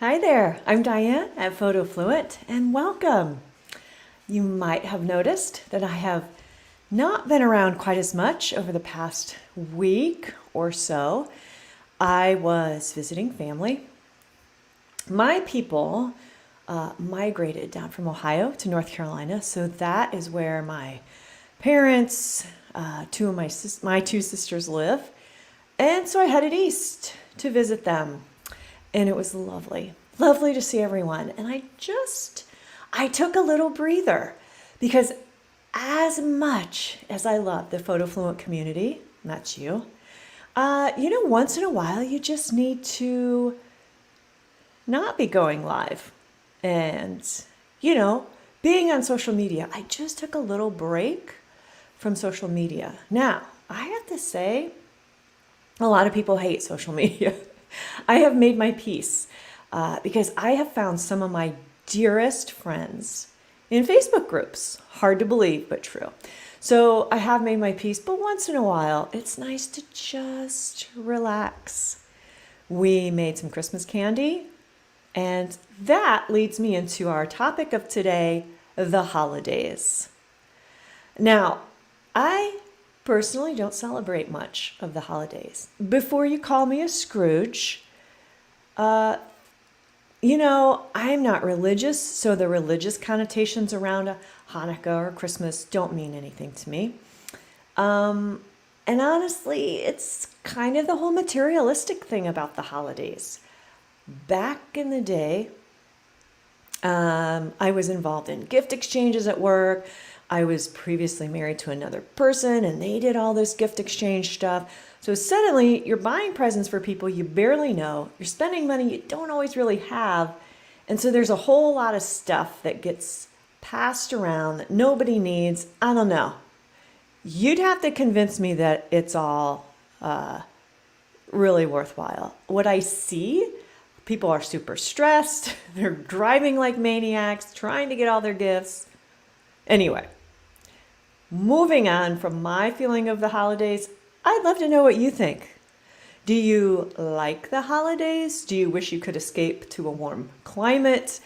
Hi there, I'm Diane at PhotoFluent and welcome. You might have noticed that I have not been around quite as much over the past week or so. I was visiting family. My people migrated down from Ohio to North Carolina, so that is where my parents, two of my two sisters live. And so I headed east to visit them. And it was lovely, lovely to see everyone. And I took a little breather because as much as I love the PhotoFluent community, and that's you, once in a while you just need to not be going live and, being on social media. I just took a little break from social media. Now, I have to say, a lot of people hate social media. I have made my peace because I have found some of my dearest friends in Facebook groups. Hard to believe, but true. So I have made my peace, but once in a while, it's nice to just relax. We made some Christmas candy, and that leads me into our topic of today, the holidays. Now, I personally don't celebrate much of the holidays. Before you call me a Scrooge, I'm not religious, so the religious connotations around Hanukkah or Christmas don't mean anything to me. And honestly, it's kind of the whole materialistic thing about the holidays. Back in the day, I was involved in gift exchanges at work. I was previously married to another person and they did all this gift exchange stuff. So suddenly you're buying presents for people you barely know. You're spending money you don't always really have. And so there's a whole lot of stuff that gets passed around that nobody needs. I don't know. You'd have to convince me that it's all really worthwhile. What I see, people are super stressed. They're driving like maniacs, trying to get all their gifts. Anyway, moving on from my feeling of the holidays, I'd love to know what you think. Do you like the holidays? Do you wish you could escape to a warm climate?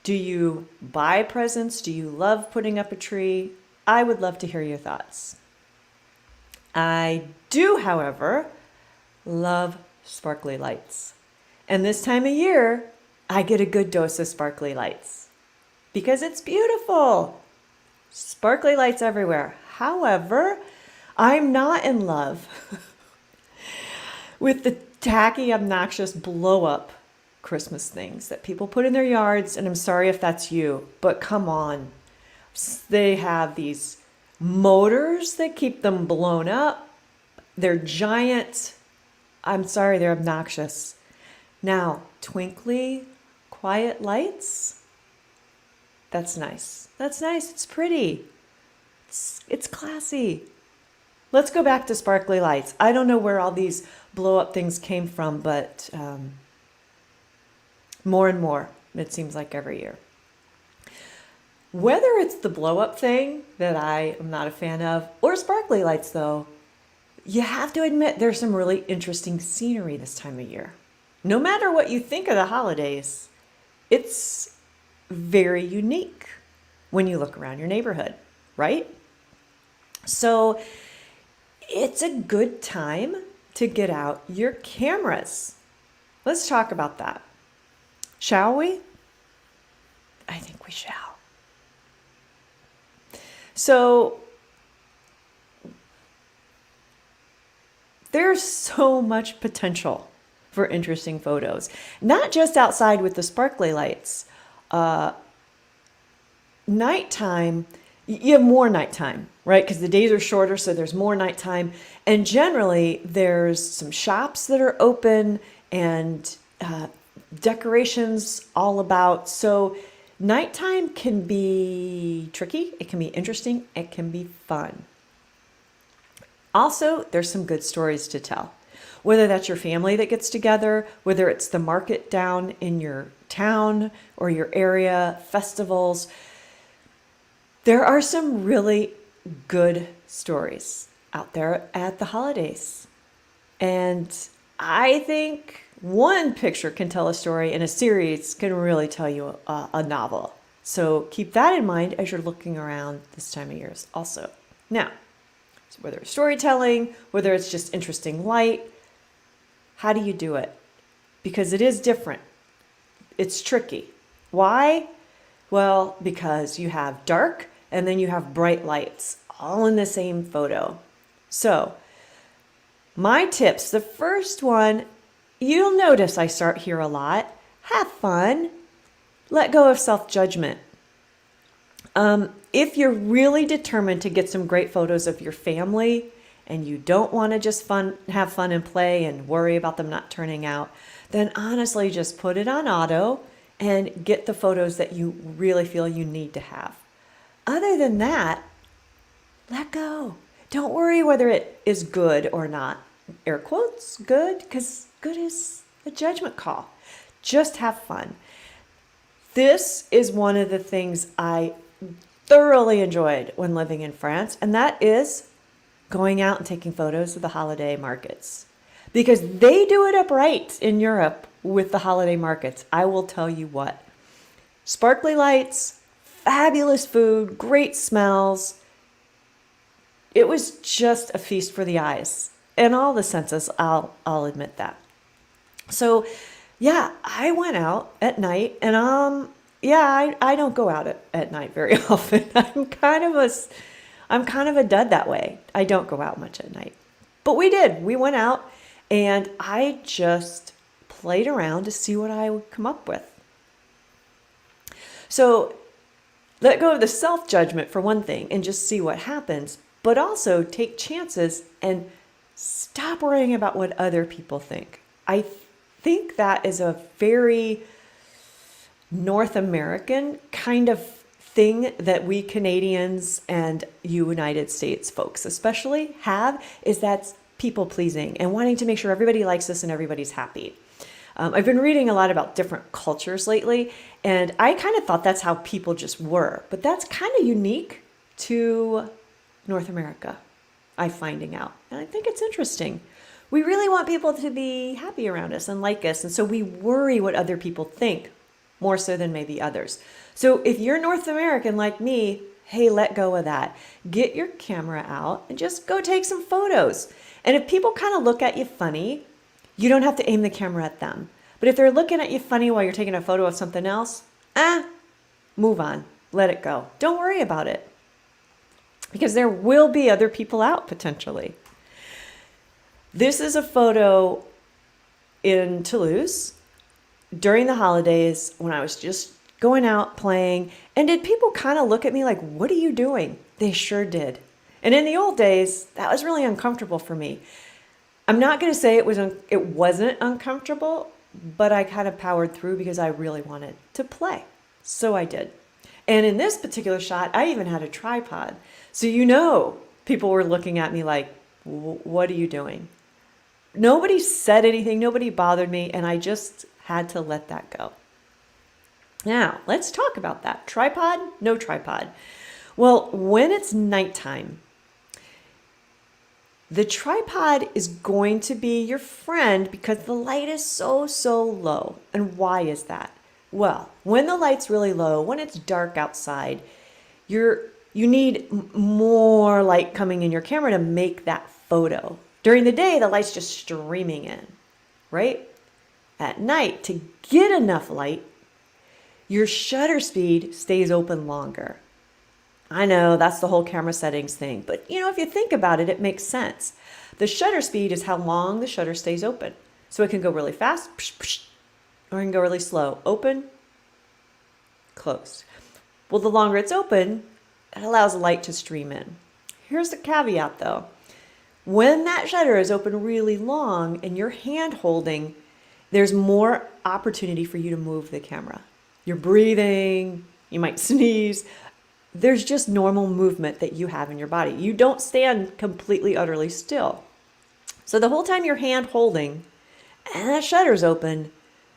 Do you buy presents? Do you love putting up a tree? I would love to hear your thoughts. I do, however, love sparkly lights. And this time of year, I get a good dose of sparkly lights because it's beautiful. Sparkly lights everywhere. However, I'm not in love with the tacky, obnoxious blow up Christmas things that people put in their yards. And I'm sorry if that's you, but come on. They have these motors that keep them blown up. They're giant. I'm sorry, they're obnoxious. Now, twinkly, quiet lights. That's nice. That's nice. It's pretty. It's classy. Let's go back to sparkly lights. I don't know where all these blow up things came from, but more and more, it seems like every year. Whether it's the blow up thing that I am not a fan of, or sparkly lights though, you have to admit there's some really interesting scenery this time of year. No matter what you think of the holidays, it's very unique when you look around your neighborhood, right? So it's a good time to get out your cameras. Let's talk about that. Shall we? I think we shall. So there's so much potential for interesting photos, not just outside with the sparkly lights. Nighttime, you have more nighttime, right? Because the days are shorter, so there's more nighttime. And generally, there's some shops that are open and decorations all about. So nighttime can be tricky. It can be interesting. It can be fun. Also, there's some good stories to tell. Whether that's your family that gets together, whether it's the market down in your town or your area, festivals, there are some really good stories out there at the holidays. And I think one picture can tell a story, and a series can really tell you a novel. So keep that in mind as you're looking around this time of year also. Now, whether it's storytelling, whether it's just interesting light, how do you do it? Because it is different. It's tricky. Why? Well, because you have dark and then you have bright lights all in the same photo. So my tips, the first one, you'll notice I start here a lot. Have fun. Let go of self-judgment. If you're really determined to get some great photos of your family and you don't want to just have fun and play and worry about them not turning out, then honestly just put it on auto and get the photos that you really feel you need to have. Other than that, let go. Don't worry whether it is good or not. Air quotes, good, because good is a judgment call. Just have fun. This is one of the things I thoroughly enjoyed when living in France, and that is going out and taking photos of the holiday markets. Because they do it up right in Europe with the holiday markets. I will tell you what. Sparkly lights, fabulous food, great smells. It was just a feast for the eyes. In all the senses, I'll admit that. So, yeah, I went out at night, and I don't go out at night very often. I'm kind of a dud that way. I don't go out much at night. But we did. We went out, and I just played around to see what I would come up with. So let go of the self-judgment for one thing and just see what happens, but also take chances and stop worrying about what other people think. I think that is a very North American kind of thing that we Canadians and United States folks especially have, is that's people pleasing and wanting to make sure everybody likes us and everybody's happy. I've been reading a lot about different cultures lately, and I kind of thought that's how people just were, but that's kind of unique to North America, I'm finding out. And I think it's interesting. We really want people to be happy around us and like us, and so we worry what other people think more so than maybe others. So if you're North American like me, hey, let go of that. Get your camera out and just go take some photos. And if people kind of look at you funny, you don't have to aim the camera at them. But if they're looking at you funny while you're taking a photo of something else, move on. Let it go. Don't worry about it. Because there will be other people out potentially. This is a photo in Toulouse during the holidays when I was just going out playing. And did people kind of look at me like, what are you doing? They sure did. And in the old days, that was really uncomfortable for me. I'm not going to say it wasn't uncomfortable, but I kind of powered through because I really wanted to play. So I did. And in this particular shot, I even had a tripod. So people were looking at me like, what are you doing? Nobody said anything, nobody bothered me, and I just had to let that go. Now, let's talk about that. Tripod, no tripod. Well, when it's nighttime, the tripod is going to be your friend because the light is so low. And why is that? Well, when the light's really low, when it's dark outside, you need more light coming in your camera to make that photo. During the day, the light's just streaming in, right? At night, to get enough light, your shutter speed stays open longer. I know that's the whole camera settings thing, but if you think about it, it makes sense. The shutter speed is how long the shutter stays open. So it can go really fast, or it can go really slow. Open, closed. Well, the longer it's open, it allows light to stream in. Here's the caveat though. When that shutter is open really long and you're hand holding, there's more opportunity for you to move the camera. You're breathing, you might sneeze. There's just normal movement that you have in your body. You don't stand completely, utterly still. So the whole time you're hand holding and that shutter's open,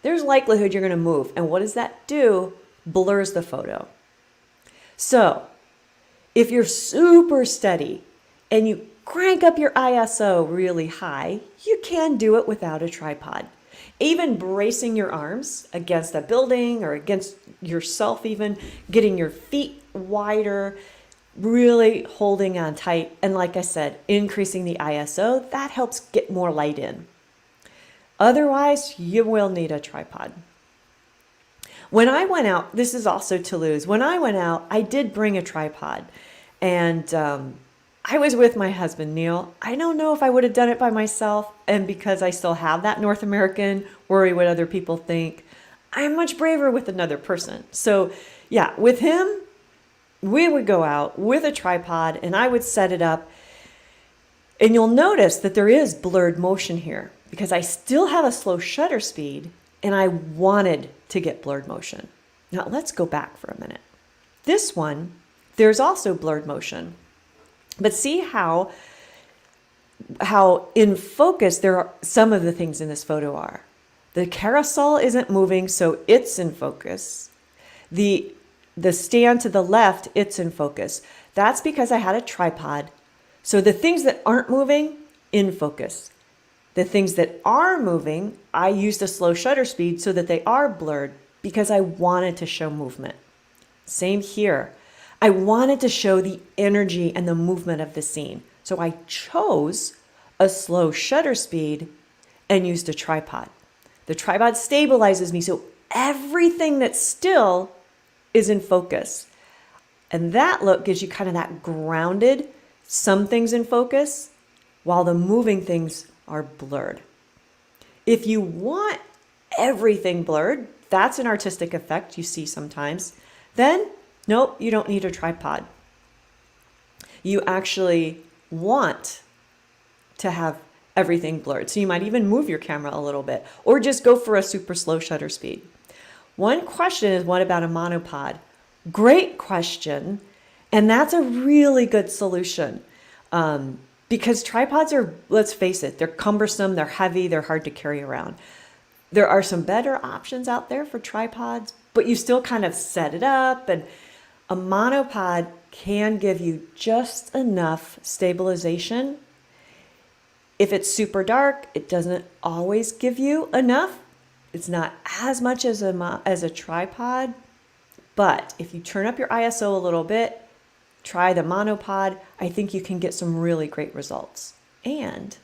there's likelihood you're going to move. And what does that do? Blurs the photo. So if you're super steady and you crank up your ISO really high, you can do it without a tripod. Even bracing your arms against a building or against yourself, even getting your feet wider, really holding on tight. And like I said, increasing the ISO, that helps get more light in. Otherwise, you will need a tripod. When I went out, this is also Toulouse. When I went out, I did bring a tripod, and I was with my husband, Neil. I don't know if I would have done it by myself, and because I still have that North American worry what other people think, I'm much braver with another person. So yeah, with him, we would go out with a tripod and I would set it up, and you'll notice that there is blurred motion here because I still have a slow shutter speed and I wanted to get blurred motion. Now let's go back for a minute. This one, there's also blurred motion. But see how in focus there are some of the things in this photo are. The carousel isn't moving, so it's in focus. The stand to the left, it's in focus. That's because I had a tripod. So the things that aren't moving, in focus. The things that are moving, I used a slow shutter speed so that they are blurred because I wanted to show movement. Same here. I wanted to show the energy and the movement of the scene. So I chose a slow shutter speed and used a tripod. The tripod stabilizes me so everything that's still is in focus. And that look gives you kind of that grounded, some things in focus, while the moving things are blurred. If you want everything blurred, that's an artistic effect you see sometimes, then nope, you don't need a tripod. You actually want to have everything blurred. So you might even move your camera a little bit or just go for a super slow shutter speed. One question is, what about a monopod? Great question. And that's a really good solution. Because tripods are, let's face it, they're cumbersome, they're heavy, they're hard to carry around. There are some better options out there for tripods, but you still kind of set it up, and a monopod can give you just enough stabilization. If it's super dark, it doesn't always give you enough. It's not as much as a tripod, but if you turn up your ISO a little bit, try the monopod, I think you can get some really great results. And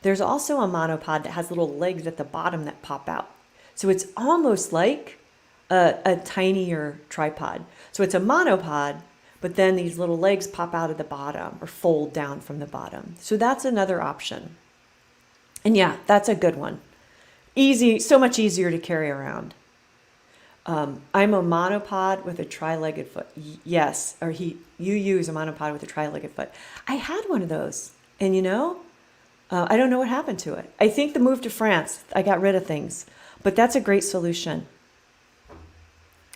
there's also a monopod that has little legs at the bottom that pop out. So it's almost like a tinier tripod. So it's a monopod, but then these little legs pop out at the bottom or fold down from the bottom. So that's another option. And yeah, that's a good one. Easy, so much easier to carry around. I'm a monopod with a tri-legged foot. Yes, or you use a monopod with a tri-legged foot. I had one of those, and I don't know what happened to it. I think the move to France, I got rid of things, but that's a great solution.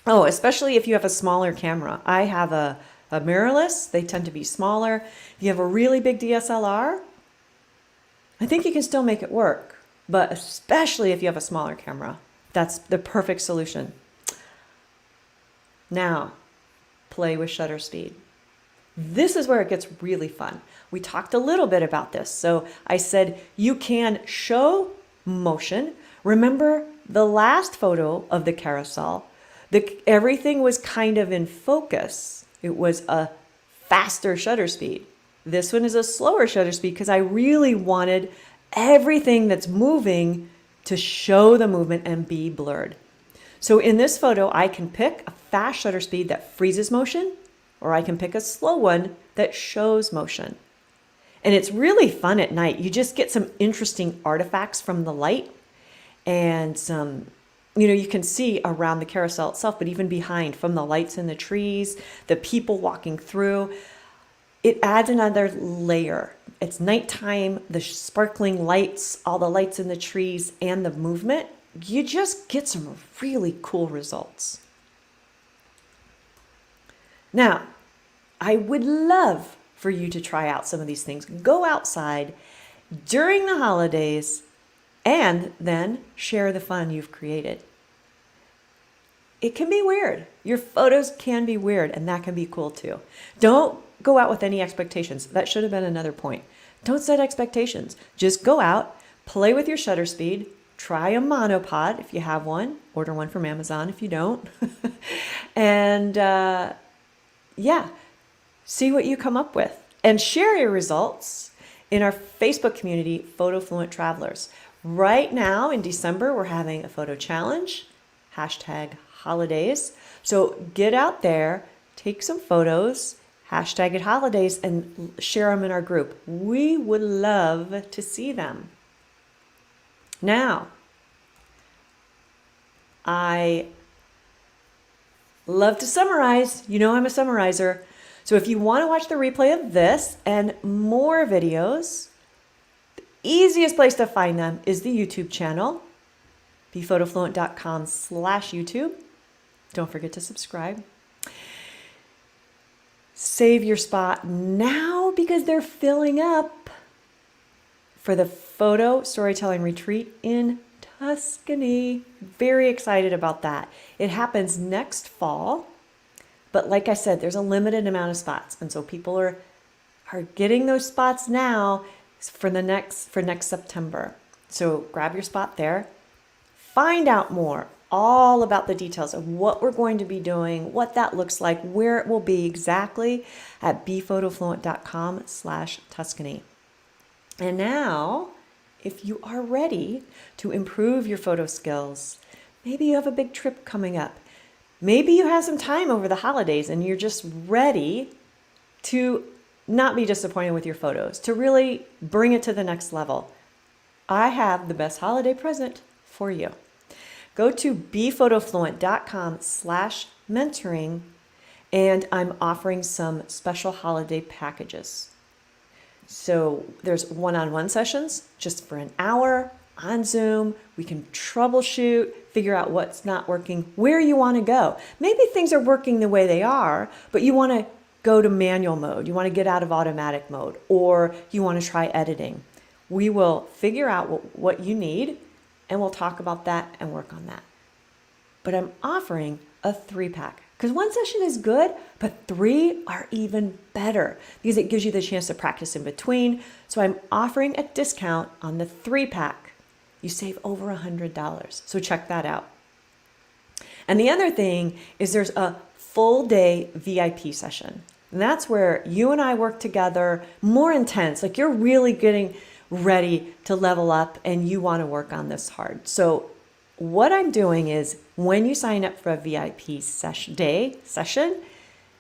Oh, especially if you have a smaller camera. I have a mirrorless. They tend to be smaller. If you have a really big DSLR, I think you can still make it work, but especially if you have a smaller camera, that's the perfect solution. Now, play with shutter speed. This is where it gets really fun. We talked a little bit about this. So I said you can show motion. Remember the last photo of the carousel, everything was kind of in focus. It was a faster shutter speed. This one is a slower shutter speed because I really wanted everything that's moving to show the movement and be blurred. So in this photo, I can pick a fast shutter speed that freezes motion, or I can pick a slow one that shows motion. And it's really fun at night. You just get some interesting artifacts from the light, and you can see around the carousel itself, but even behind from the lights in the trees, the people walking through. It adds another layer. It's nighttime, the sparkling lights, all the lights in the trees, and the movement. You just get some really cool results. Now, I would love for you to try out some of these things. Go outside during the holidays and then share the fun you've created. It can be weird. Your photos can be weird, and that can be cool too. Don't go out with any expectations. That should have been another point. Don't set expectations. Just go out, play with your shutter speed, try a monopod if you have one. Order one from Amazon if you don't. And yeah, see what you come up with. And share your results in our Facebook community, Photo Fluent Travelers. Right now in December, we're having a photo challenge, #holidays. So get out there, take some photos, #holidays, and share them in our group. We would love to see them. Now, I love to summarize. You know I'm a summarizer. So if you want to watch the replay of this and more videos, the easiest place to find them is the YouTube channel, bephotofluent.com/YouTube. Don't forget to subscribe. Save your spot now because they're filling up for the photo storytelling retreat in Tuscany. Very excited about that. It happens next fall, but like I said, there's a limited amount of spots, and so people are getting those spots now for next September. So grab your spot there. Find out more all about the details of what we're going to be doing, what that looks like, where it will be exactly at bephotofluent.com/Tuscany. And now, if you are ready to improve your photo skills, maybe you have a big trip coming up. Maybe you have some time over the holidays and you're just ready to not be disappointed with your photos, to really bring it to the next level. I have the best holiday present for you. Go to bephotofluent.com/mentoring, and I'm offering some special holiday packages. So there's one-on-one sessions just for an hour on Zoom. We can troubleshoot, figure out what's not working, where you want to go. Maybe things are working the way they are, but you want to go to manual mode. You want to get out of automatic mode, or you want to try editing. We will figure out what you need, and we'll talk about that and work on that. But I'm offering a 3-pack. Because one session is good, but 3 are even better because it gives you the chance to practice in between. So I'm offering a discount on the 3-pack. You save over $100. So check that out. And the other thing is there's a full day VIP session. And that's where you and I work together, more intense. Like you're really getting ready to level up and you want to work on this hard. So what I'm doing is when you sign up for a VIP session,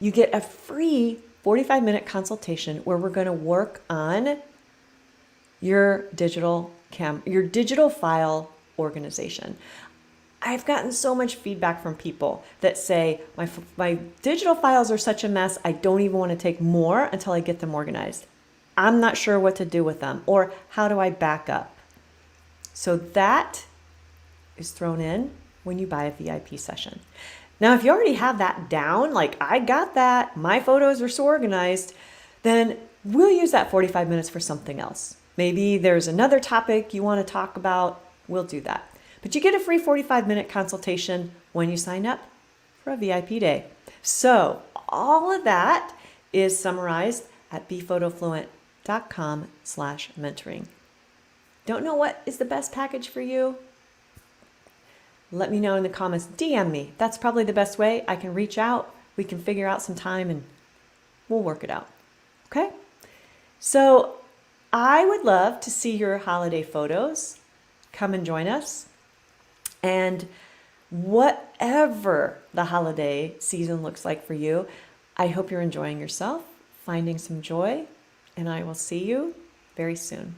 you get a free 45-minute consultation where we're going to work on your digital file organization. I've gotten so much feedback from people that say, my digital files are such a mess, I don't even want to take more until I get them organized. I'm not sure what to do with them, or how do I back up? So that is thrown in when you buy a VIP session. Now, if you already have that down, like I got that, my photos are so organized, then we'll use that 45 minutes for something else. Maybe there's another topic you want to talk about, we'll do that. But you get a free 45-minute consultation when you sign up for a VIP day. So all of that is summarized at bephotofluent.com/mentoring. Don't know what is the best package for you? Let me know in the comments. DM me. That's probably the best way. I can reach out. We can figure out some time and we'll work it out. Okay? So I would love to see your holiday photos. Come and join us. And whatever the holiday season looks like for you, I hope you're enjoying yourself, finding some joy, and I will see you very soon.